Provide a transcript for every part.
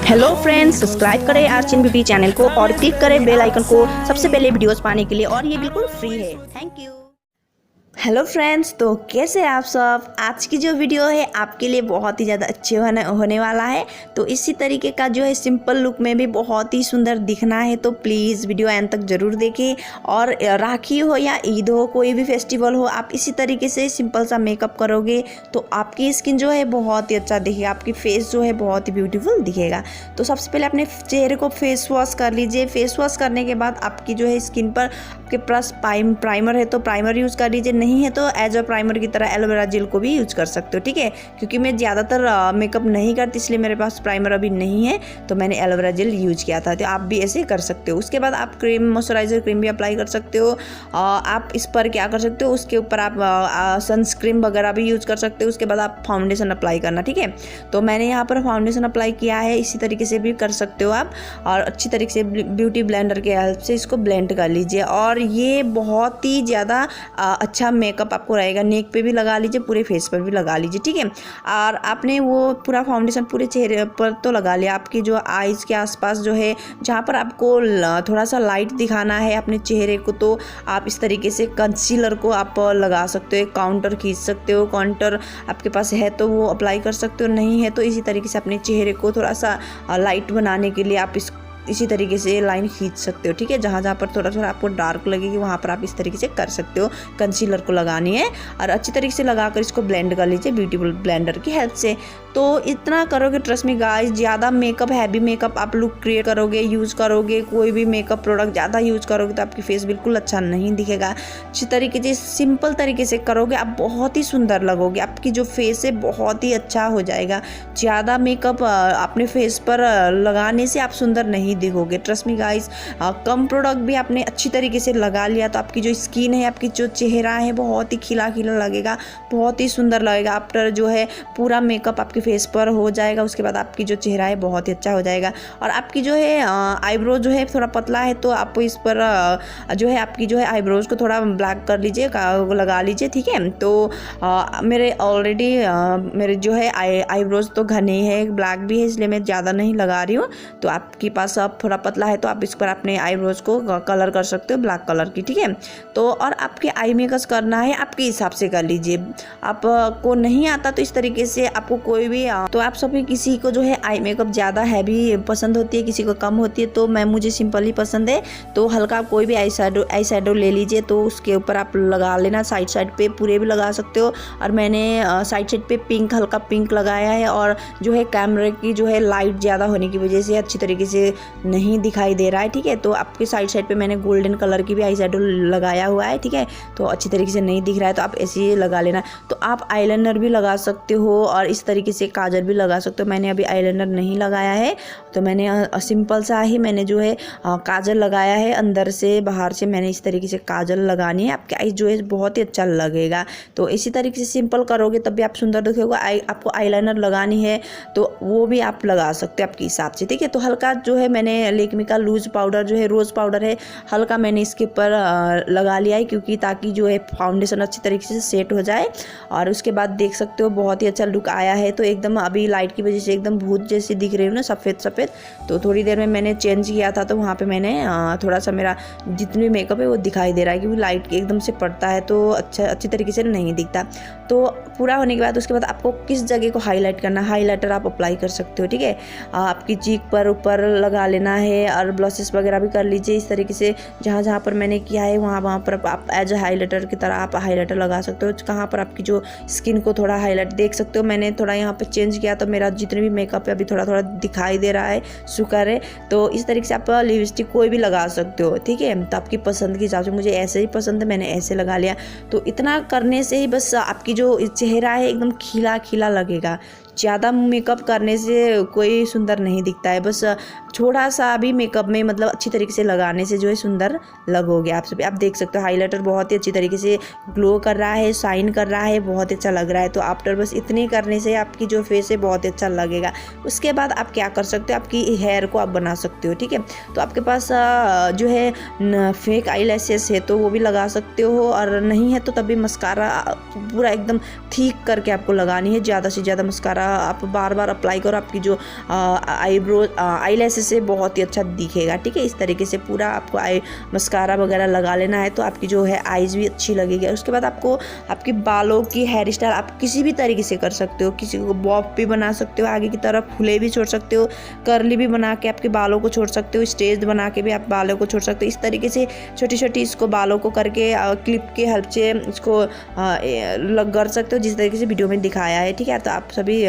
Hello friends, subscribe करें आर्चिन beauty channel को और क्लिक करें बेल आइकन को सबसे पहले वीडियोस पाने के लिए, और ये बिल्कुल फ्री है। Thank you. हेलो फ्रेंड्स, तो कैसे आप सब। आज की जो वीडियो है आपके लिए बहुत ही ज़्यादा अच्छे होने वाला है। तो इसी तरीके का जो है सिंपल लुक में भी बहुत ही सुंदर दिखना है, तो प्लीज़ वीडियो एंड तक ज़रूर देखें। और राखी हो या ईद हो, कोई भी फेस्टिवल हो, आप इसी तरीके से सिंपल सा मेकअप करोगे तो आपकी स्किन जो है बहुत ही अच्छा दिखेगा, आपकी फेस जो है बहुत ही ब्यूटीफुल दिखेगा। तो सबसे पहले अपने चेहरे को फेस वॉश कर लीजिए। फेस वॉश करने के बाद आपकी जो है स्किन पर आपके पास प्राइमर है तो प्राइमर यूज़ कर लीजिए, नहीं है तो एज अ प्राइमर की तरह एलोवेरा जेल को भी यूज़ कर सकते हो, ठीक है। क्योंकि मैं ज़्यादातर मेकअप नहीं करती, इसलिए मेरे पास प्राइमर अभी नहीं है, तो मैंने एलोवेरा जेल यूज़ किया था। तो आप भी ऐसे कर सकते हो। उसके बाद आप क्रीम, मॉइस्चराइजर क्रीम भी अप्लाई कर सकते हो। आप इस पर क्या कर सकते हो, उसके ऊपर आप सनस्क्रीन वगैरह भी यूज़ कर सकते हो। उसके बाद आप फाउंडेशन अप्लाई करना, ठीक है। तो मैंने यहाँ पर फाउंडेशन अप्लाई किया है, इसी तरीके से भी कर सकते हो आप। और अच्छी तरीके से ब्यूटी ब्लेंडर के हेल्प से इसको ब्लेंड कर लीजिए। और ये बहुत ही ज़्यादा अच्छा मेकअप आपको रहेगा। नेक पे भी लगा लीजिए, पूरे फेस पर भी लगा लीजिए, ठीक है। और आपने वो पूरा फाउंडेशन पूरे चेहरे पर तो लगा लिया, आपकी जो आईज़ के आसपास जो है, जहाँ पर आपको थोड़ा सा लाइट दिखाना है अपने चेहरे को, तो आप इस तरीके से कंसीलर को आप लगा सकते हो। काउंटर खींच सकते हो, काउंटर आपके पास है तो वो अप्लाई कर सकते हो, नहीं है तो इसी तरीके से अपने चेहरे को थोड़ा सा लाइट बनाने के लिए आप इसी तरीके से लाइन खींच सकते हो, ठीक है। जहाँ जहाँ पर थोड़ा थोड़ा आपको डार्क लगेगी वहाँ पर आप इस तरीके से कर सकते हो। कंसीलर को लगानी है और अच्छी तरीके से लगाकर इसको ब्लेंड कर लीजिए ब्यूटी ब्लेंडर की हेल्प से। तो इतना करोगे, ट्रस्ट मी गाइस, ज़्यादा मेकअप, हैवी मेकअप आप लुक क्रिएट करोगे, यूज़ करोगे, कोई भी मेकअप प्रोडक्ट ज़्यादा यूज़ करोगे तो आपकी फेस बिल्कुल अच्छा नहीं दिखेगा। अच्छी तरीके से सिंपल तरीके से करोगे आप बहुत ही सुंदर लगोगे, आपकी जो फेस है बहुत ही अच्छा हो जाएगा। ज़्यादा मेकअप अपने फेस पर लगाने से आप सुंदर नहीं दिखोगे, ट्रस्ट मी गाइस। कम प्रोडक्ट भी आपने अच्छी तरीके से लगा लिया तो आपकी जो स्किन है, आपकी जो चेहरा है बहुत ही खिला खिला लगेगा, बहुत ही सुंदर लगेगा। आफ्टर जो है पूरा मेकअप आपके फेस पर हो जाएगा, उसके बाद आपकी जो चेहरा है बहुत ही अच्छा हो जाएगा। और आपकी जो है आईब्रो जो है थोड़ा पतला है तो आप इस पर जो है आपकी जो है आईब्रोज को थोड़ा ब्लैक कर लीजिए, लगा लीजिए, ठीक है। तो मेरे ऑलरेडी मेरे जो है आईब्रोज तो घने हैं, ब्लैक भी है, इसलिए मैं ज़्यादा नहीं लगा रही हूँ। तो आपके पास अब थोड़ा पतला है तो आप इस पर अपने आईब्रोज को कलर कर सकते हो ब्लैक कलर की, ठीक है। तो और आपके आई मेकअप करना है आपके हिसाब से कर लीजिए। आपको नहीं आता तो इस तरीके से आपको कोई भी तो आप सभी, किसी को जो है आई मेकअप ज़्यादा हैवी पसंद होती है, किसी को कम होती है, तो मुझे सिंपल ही पसंद है। तो हल्का कोई भी आई शैडो ले लीजिए, तो उसके ऊपर आप लगा लेना, साइड पे पूरे भी लगा सकते हो। और मैंने साइड पे पिंक, हल्का पिंक लगाया है। और जो है कैमरे की जो है लाइट ज़्यादा होने की वजह से अच्छी तरीके से नहीं दिखाई दे रहा है, ठीक है। तो आपके साइड पे मैंने गोल्डन कलर की भी आई शैडो लगाया हुआ है, ठीक है। तो अच्छी तरीके से नहीं दिख रहा है तो आप ऐसे ही लगा लेना। तो आप आईलाइनर भी लगा सकते हो और इस तरीके से काजल भी लगा सकते हो। मैंने अभी आईलाइनर नहीं लगाया है, तो मैंने सिंपल सा ही मैंने जो है काजल लगाया है। अंदर से बाहर से मैंने इस तरीके से काजल लगानी है, आपके आई जो है बहुत ही अच्छा लगेगा। तो इसी तरीके से सिंपल करोगे तब भी आप सुंदर दिखेगा। आपको आईलाइनर लगानी है तो वो भी आप लगा सकते हो आपके हिसाब से, ठीक है। तो हल्का जो है मैंने लेकमी का लूज पाउडर जो है, रोज़ पाउडर है, हल्का मैंने इसके ऊपर लगा लिया है, क्योंकि ताकि जो है फाउंडेशन अच्छी तरीके से सेट हो जाए। और उसके बाद देख सकते हो बहुत ही अच्छा लुक आया है। तो एकदम अभी लाइट की वजह से एकदम भूत जैसी दिख रही हूँ ना, सफ़ेद सफ़ेद। तो थोड़ी देर में मैंने चेंज किया था, तो वहाँ पे मैंने थोड़ा सा मेरा जितनी मेकअप है वो दिखाई दे रहा है, क्योंकि लाइट एकदम से पड़ता है तो अच्छी तरीके से नहीं दिखता। तो पूरा होने के बाद उसके बाद आपको किस जगह को हाईलाइट करना है, हाईलाइटर आप अप्लाई कर सकते हो, ठीक है। आपकी चीक पर ऊपर लगा लेना है और ब्लशेस वगैरह भी कर लीजिए इस तरीके से। जहाँ जहाँ पर मैंने किया है वहाँ पर आप एज ए हाईलाइटर की तरह आप हाईलाइटर लगा सकते हो। कहाँ पर आपकी जो स्किन को थोड़ा हाईलाइट देख सकते हो, मैंने थोड़ा यहाँ पे चेंज किया तो मेरा जितने भी मेकअप है अभी थोड़ा थोड़ा दिखाई दे रहा है, शुक्र है। तो इस तरीके से आप लिपस्टिक कोई भी लगा सकते हो, ठीक है। तो आपकी पसंद के हिसाब से, मुझे ऐसे ही पसंद है, मैंने ऐसे लगा लिया। तो इतना करने से ही बस आपकी जो चेहरा है एकदम खिला खिला लगेगा। ज़्यादा मेकअप करने से कोई सुंदर नहीं दिखता है, बस थोड़ा सा भी मेकअप में मतलब अच्छी तरीके से लगाने से जो है सुंदर लगोगे आप सभी। आप देख सकते हो हाइलाइटर बहुत ही अच्छी तरीके से ग्लो कर रहा है, शाइन कर रहा है, बहुत अच्छा लग रहा है। तो आफ्टर बस इतने करने से आपकी जो फेस है बहुत अच्छा लगेगा। उसके बाद आप क्या कर सकते हो, आपकी हेयर को आप बना सकते हो, ठीक है। तो आपके पास जो है फेक आई लैशेस है तो वो भी लगा सकते हो, और नहीं है तो तभी मस्कारा पूरा एकदम ठीक करके आपको लगानी है। ज़्यादा से ज़्यादा मस्कारा आप बार बार अप्लाई करो, आपकी जो आईब्रो आई लैशेस से बहुत ही अच्छा दिखेगा। ठीक है, इस तरीके से पूरा आपको आई मस्कारा वगैरह लगा लेना है, तो आपकी जो है आईज़ भी अच्छी लगेगी। उसके बाद आपको आपके बालों की हेयर स्टाइल आप किसी भी तरीके से कर सकते हो। किसी को बॉब भी बना सकते हो, आगे की तरफ खुले भी छोड़ सकते हो, कर्ली भी बना के आपके बालों को छोड़ सकते हो, स्ट्रेट बना के भी आप बालों को छोड़ सकते हो। इस तरीके से छोटी छोटी इसको बालों को करके क्लिप के हेल्प से इसको लग कर सकते हो, जिस तरीके से वीडियो में दिखाया है। ठीक है, तो आप सभी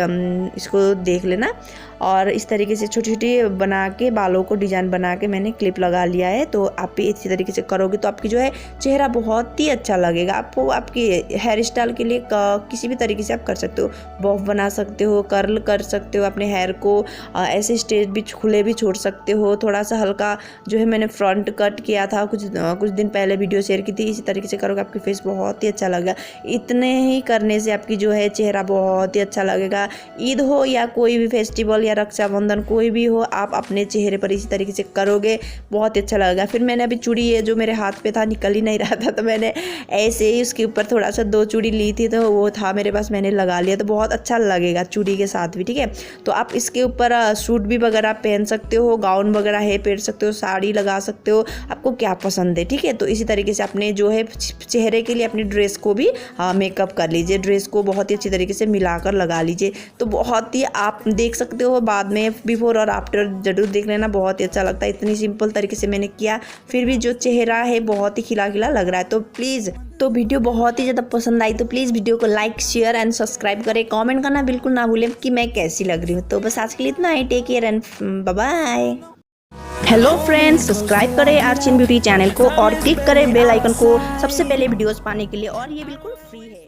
इसको देख लेना। और इस तरीके से छोटी छोटी बना के बालों को डिजाइन बना के मैंने क्लिप लगा लिया है। तो आप भी इसी तरीके से करोगे तो आपकी जो है चेहरा बहुत ही अच्छा लगेगा। आपको आपकी हेयर स्टाइल के लिए किसी भी तरीके से आप कर सकते हो, बॉब बना सकते हो, कर्ल कर सकते हो, अपने हेयर को ऐसे स्ट्रेट भी खुले भी छोड़ सकते हो। थोड़ा सा हल्का जो है मैंने फ्रंट कट किया था, कुछ दिन पहले वीडियो शेयर की थी। इसी तरीके से करोगे आपकी फेस बहुत ही अच्छा लगेगा। इतने ही करने से आपकी जो है चेहरा बहुत ही अच्छा लगेगा। ईद हो या कोई भी फेस्टिवल या रक्षाबंधन कोई भी हो, आप अपने चेहरे पर इसी तरीके से करोगे बहुत ही अच्छा लगेगा। फिर मैंने अभी चूड़ी ये जो मेरे हाथ पे था निकल ही नहीं रहा था, तो मैंने ऐसे ही उसके ऊपर थोड़ा सा 2 चूड़ी ली थी, तो वो था मेरे पास, मैंने लगा लिया, तो बहुत अच्छा लगेगा चूड़ी के साथ भी। ठीक है, तो आप इसके ऊपर सूट भी वगैरह पहन सकते हो, गाउन वगैरह है पहन सकते हो, साड़ी लगा सकते हो, आपको क्या पसंद है। ठीक है, तो इसी तरीके से अपने जो है चेहरे के लिए अपनी ड्रेस को भी मेकअप कर लीजिए, ड्रेस को बहुत ही अच्छी तरीके से मिलाकर लगा लीजिए। तो बहुत ही आप देख सकते हो, बाद में बिफोर और आफ्टर जरूर देख लेना, बहुत ही अच्छा लगता है। इतनी सिंपल तरीके से मैंने किया, फिर भी जो चेहरा है बहुत ही खिला खिला लग रहा है। तो प्लीज़, तो वीडियो बहुत ही ज़्यादा पसंद आई तो प्लीज़ वीडियो को लाइक शेयर एंड सब्सक्राइब करें, कमेंट करना बिल्कुल ना भूलें कि मैं कैसी लग रही हूँ। तो बस आज के लिए इतना ही, take care and bye bye. Hello friends, subscribe करें आर्चिन ब्यूटी चैनल को और क्लिक करें बेल आइकन को सबसे पहले वीडियोस पाने के लिए, और ये बिल्कुल फ्री है।